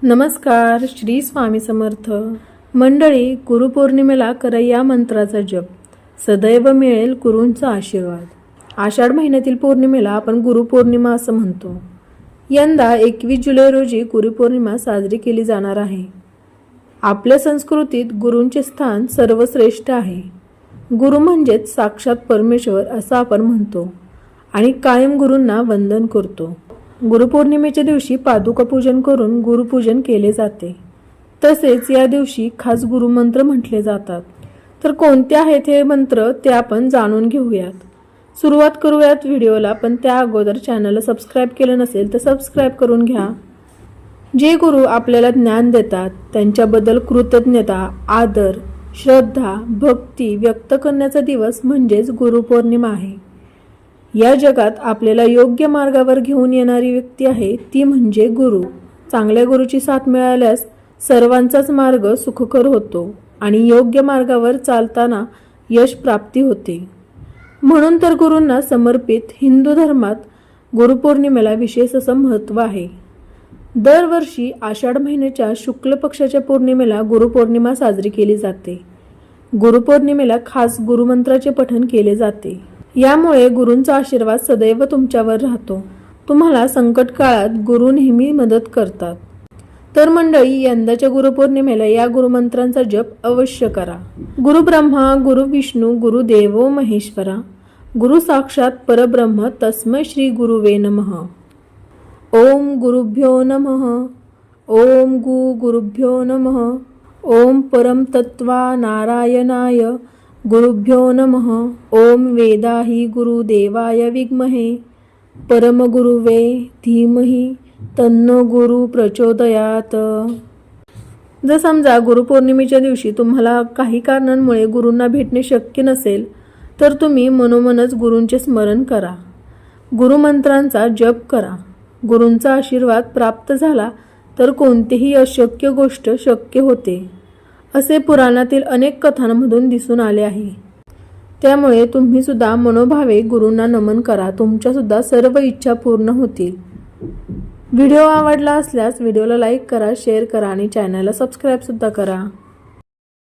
नमस्कार. श्री स्वामी समर्थ. मंडळी, गुरुपौर्णिमेला करा या मंत्राचा जप. सदैव मिळेल गुरूंचा आशीर्वाद. आषाढ महिन्यातील पौर्णिमेला आपण गुरुपौर्णिमा असं म्हणतो. यंदा 21 जुलै रोजी गुरुपौर्णिमा साजरी केली जाणार आहे. आपल्या संस्कृतीत गुरूंचे स्थान सर्वश्रेष्ठ आहे. गुरु म्हणजेच साक्षात परमेश्वर असं आपण म्हणतो आणि कायम गुरूंना वंदन करतो. गुरुपौर्णिमेच्या दिवशी पादुका पूजन करून गुरुपूजन केले जाते. तसेच या दिवशी खास गुरुमंत्र म्हटले जातात. तर कोणते आहेत हे मंत्र ते आपण जाणून घेऊयात. सुरुवात करूयात व्हिडिओला, पण त्या अगोदर चॅनलला सबस्क्राईब केलं नसेल तर सबस्क्राईब करून घ्या. जे गुरु आपल्याला ज्ञान देतात त्यांच्याबद्दल कृतज्ञता, आदर, श्रद्धा, भक्ती व्यक्त करण्याचा दिवस म्हणजेच गुरुपौर्णिमा आहे. या जगात आपल्याला योग्य मार्गावर घेऊन येणारी व्यक्ती आहे ती म्हणजे गुरु. चांगल्या गुरुची साथ मिळाल्यास सर्वांचाच मार्ग सुखकर होतो आणि योग्य मार्गावर चालताना यश प्राप्ती होते. म्हणून तर गुरूंना समर्पित हिंदू धर्मात गुरुपौर्णिमेला विशेष असं महत्त्व आहे. दरवर्षी आषाढ महिन्याच्या शुक्ल पक्षाच्या पौर्णिमेला गुरुपौर्णिमा साजरी केली जाते. गुरुपौर्णिमेला खास गुरुमंत्राचे पठण केले जाते. यामुळे गुरूंचा आशीर्वाद सदैव तुमच्यावर राहतो. तुम्हाला संकट काळात गुरु नेहमी मदत करतात. तर मंडळी, यंदाच्या गुरुपौर्णिमेला या गुरुमंत्रांचा जप अवश्य करा. गुरु ब्रह्मा गुरु विष्णू गुरु देवो महेश्वरा गुरु साक्षात परब्रह्म तस्मै श्री गुरुवे नमः. ओम गुरुभ्यो नमः. ओम गुरुभ्यो नमः. ओम परम तत्वा नारायणाय गुरुभ्यो नमः. ओम वेदाहि गुरुदेवाय विद्महे परमगुरुवे धीमहि तन्नो गुरु प्रचोदयात. जर समजा गुरुपौर्णिमेच्या दिवशी तुम्हाला काही कारणांमुळे गुरूंना भेटणे शक्य नसेल तर तुम्ही मनोमनच गुरूंचे स्मरण करा. गुरुमंत्रांचा जप करा. गुरूंचा आशीर्वाद प्राप्त झाला तर कोणतीही अशक्य गोष्ट शक्य होते असे पुराणातील अनेक कथांमधून दिसून आले आहे. त्यामुळे तुम्ही सुद्धा मनोभावे गुरूंना नमन करा. तुमच्या सुद्धा सर्व इच्छा पूर्ण होतील. व्हिडिओ आवडला असल्यास व्हिडिओला लाईक करा, शेअर करा आणि चॅनलला सबस्क्राईब सुद्धा करा.